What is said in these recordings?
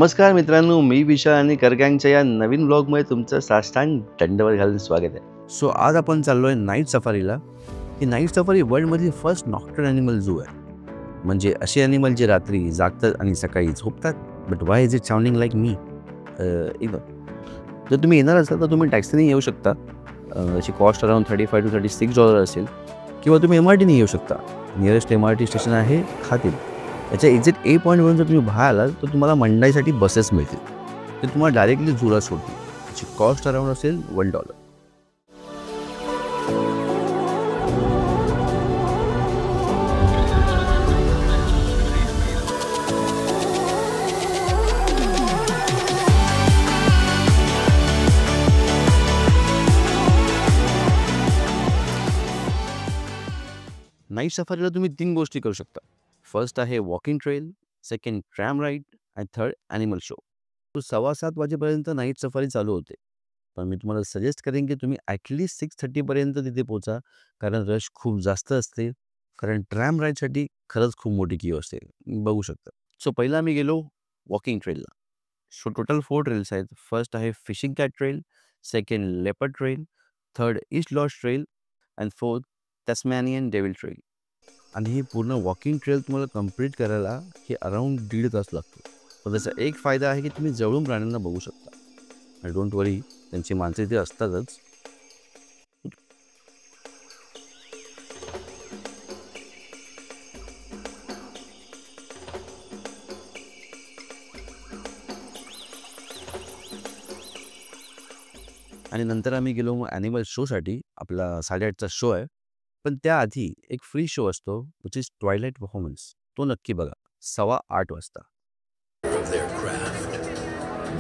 नमस्कार मित्रांनो, मी विशाल आणि करगँगच्या या नवीन ब्लॉगमध्ये तुमचं साष्टांग दंडवत घालून स्वागत आहे. सो आज आपण चाललोय नाईट सफारीला. ही नाईट सफारी वर्ल्डमधली फर्स्ट नॉक्टर्न ॲनिमल झू आहे. म्हणजे असे ॲनिमल जे रात्री जागतात आणि सकाळी झोपतात. But why is it sounding like me? जर तुम्ही येणार असाल तर तुम्ही टॅक्सीने येऊ शकता. याची कॉस्ट अराउंड $35 to $36 असेल. किंवा तुम्ही MRTने येऊ शकता. नियरेस्ट MRT स्टेशन आहे खातील. याच्या एक्झिट A पॉईंटवरून जर तुम्ही बाहेर आलात तर तुम्हाला मंडाईसाठी बसेस मिळतील. ते तुम्हाला डायरेक्टली झूला सोडतील. याची कॉस्ट अराउंड असेल $1. नाईट सफारीला तुम्ही 3 गोष्टी करू शकता. फर्स्ट आहे walking trail, second tram ride आणि थर्ड ॲनिमल शो. 7:15 वाजेपर्यंत नाईट सफारी चालू होते. पण मी तुम्हाला सजेस्ट करेन की तुम्ही ॲटलिस्ट 6:30 पर्यंत तिथे पोहोचा. कारण रश खूप जास्त असते. कारण ट्रॅम राईडसाठी खरंच खूप मोठी क्यू असते. बघू शकता. सो पहिला आम्ही गेलो वॉकिंग ट्रेलला. सो टोटल 4 ट्रेल्स आहेत. फर्स्ट आहे fishing cat trail, second leopard trail, third east lodge trail and fourth Tasmanian devil trail. आणि ही पूर्ण वॉकिंग ट्रेल तुम्हाला कंप्लीट करायला हे अराउंड 1.5 तास लागतो. पण त्याचा एक फायदा आहे की तुम्ही जवळून प्राण्यांना बघू शकता. आणि डोंट वरी, त्यांची माणसं इथे असतातच. आणि नंतर आम्ही गेलो मग ॲनिमल शोसाठी. आपला 8:30चा शो आहे. पण त्याआधी एक फ्री शो असतो विच इज ट्वायलाइट परफॉर्मन्स. तो नक्की बघा 8:15 वाजता.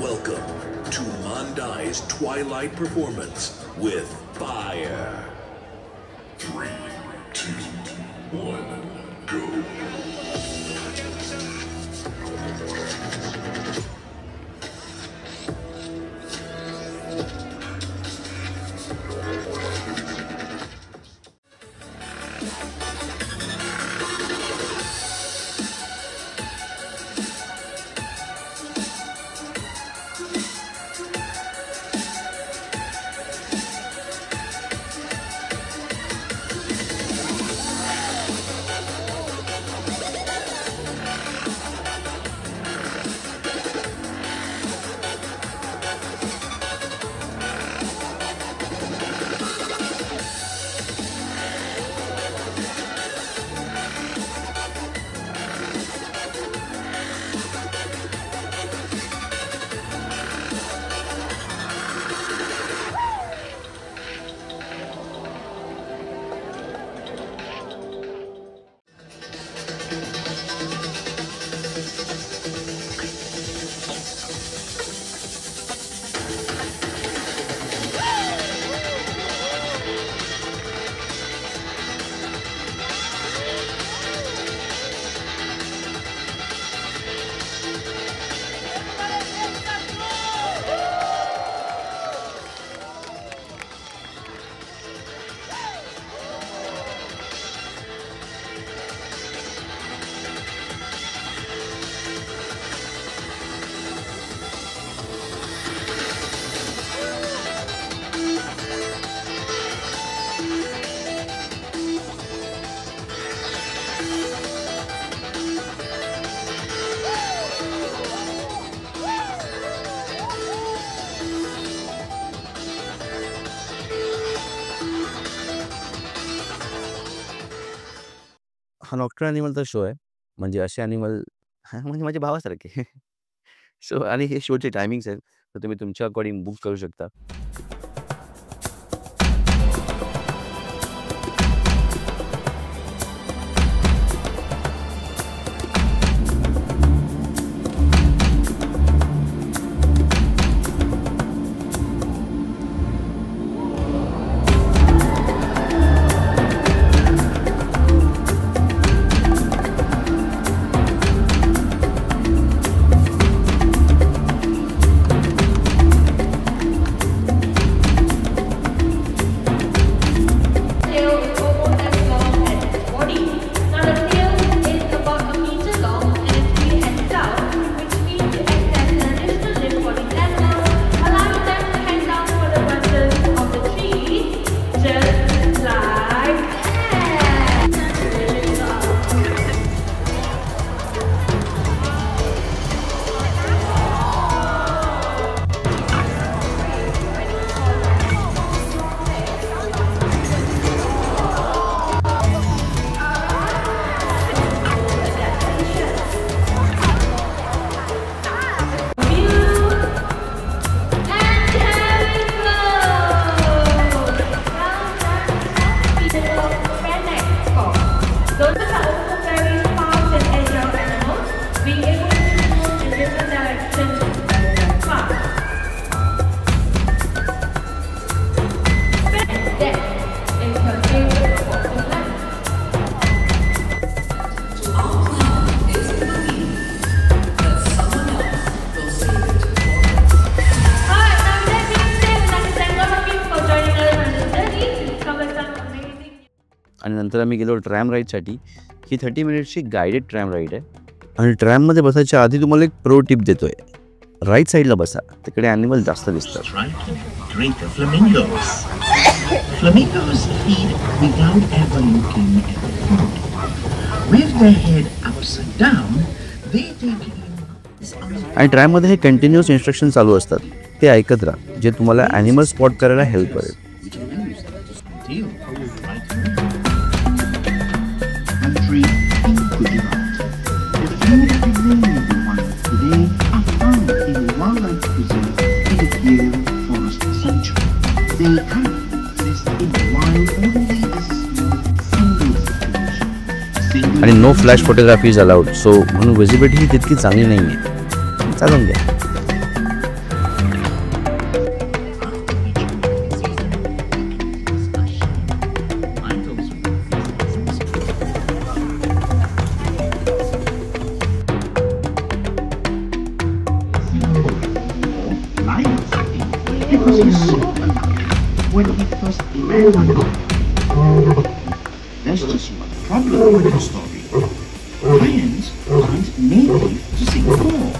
Welcome to Mandai's Twilight Performance with Fire. 3, 2, 1, go. हा नॉक्टर्न ॲनिमलचा शो आहे. म्हणजे असे ॲनिमल म्हणजे माझ्या भावासारखे. सो आणि हे शोचे टायमिंग्स आहेत. तर तुम्ही तुमच्या अकॉर्डिंग बुक करू शकता. आणि नंतर आम्ही गेलो ट्रॅम राईडसाठी. ही 30 मिनिट्सची गायडेड ट्रॅम राईड आहे. आणि ट्रॅममध्ये बसायच्या आधी तुम्हाला एक प्रो टिप देतोय. राईट साईडला बसा, तिकडे ॲनिमल जास्त दिसतात. Try to drink the flamingos. Flamingos feed without ever looking at the food. With their head upside down, they take in this आणि ट्रॅममध्ये हे कंटिन्युअस इन्स्ट्रक्शन चालू असतात. ते ऐकत राहा, जे तुम्हाला ॲनिमल स्पॉट करायला हेल्प करेल. until right country in Gujarat. The food remained one today are found in wildlife preserve in the Gir Forest Sanctuary. They currently exist in the wild only as single situation. आणि no flash photography is allowed, so म्हणून visibility ही तितकी चांगली नाही आहे. चालून घ्या. Because he saw a lion when he first landed. There's just one problem with the story. Lions aren't native to Singapore.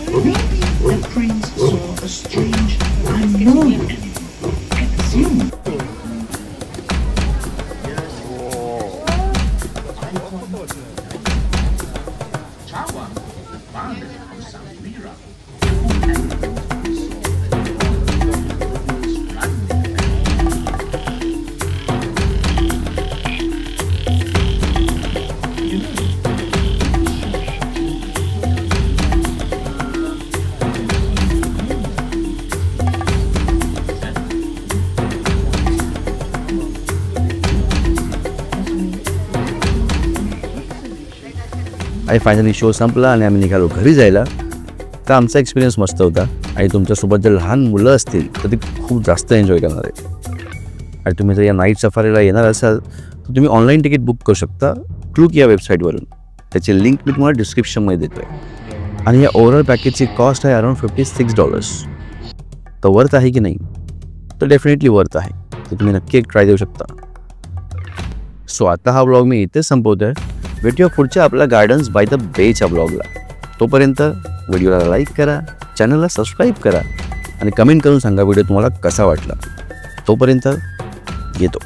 Maybe the prince saw a strange, unknown animal and assumed. Chawan, the father of Samira, आणि finally show संपला आणि आम्ही निघालो घरी जायला. तर आमचा experience मस्त होता आणि तुमच्यासोबत जर लहान मुलं असतील तर ती खूप जास्त एन्जॉय करणार आहे. आणि तुम्ही जर या नाईट सफारीला येणार असाल तर तुम्ही ऑनलाईन तिकीट बुक करू शकता क्लूक या वेबसाईटवरून. त्याची लिंक मी तुम्हाला डिस्क्रिप्शनमध्ये देतो आहे. आणि या ओव्हरऑल पॅकेजची कॉस्ट आहे अराउंड $56. तर वर्थ आहे की नाही? तर डेफिनेटली वर्थ आहे. तर तुम्ही नक्की एक ट्राय देऊ शकता. सो आता हा ब्लॉग मी इथेच संपवतो आहे. भेटूया पुढच्या आपल्या गार्डन्स बाय द बेच्या ब्लॉगला. तोपर्यंत व्हिडिओला लाईक करा, चॅनलला सबस्क्राईब करा आणि कमेंट करून सांगा व्हिडिओ तुम्हाला कसा वाटला. तोपर्यंत येतो.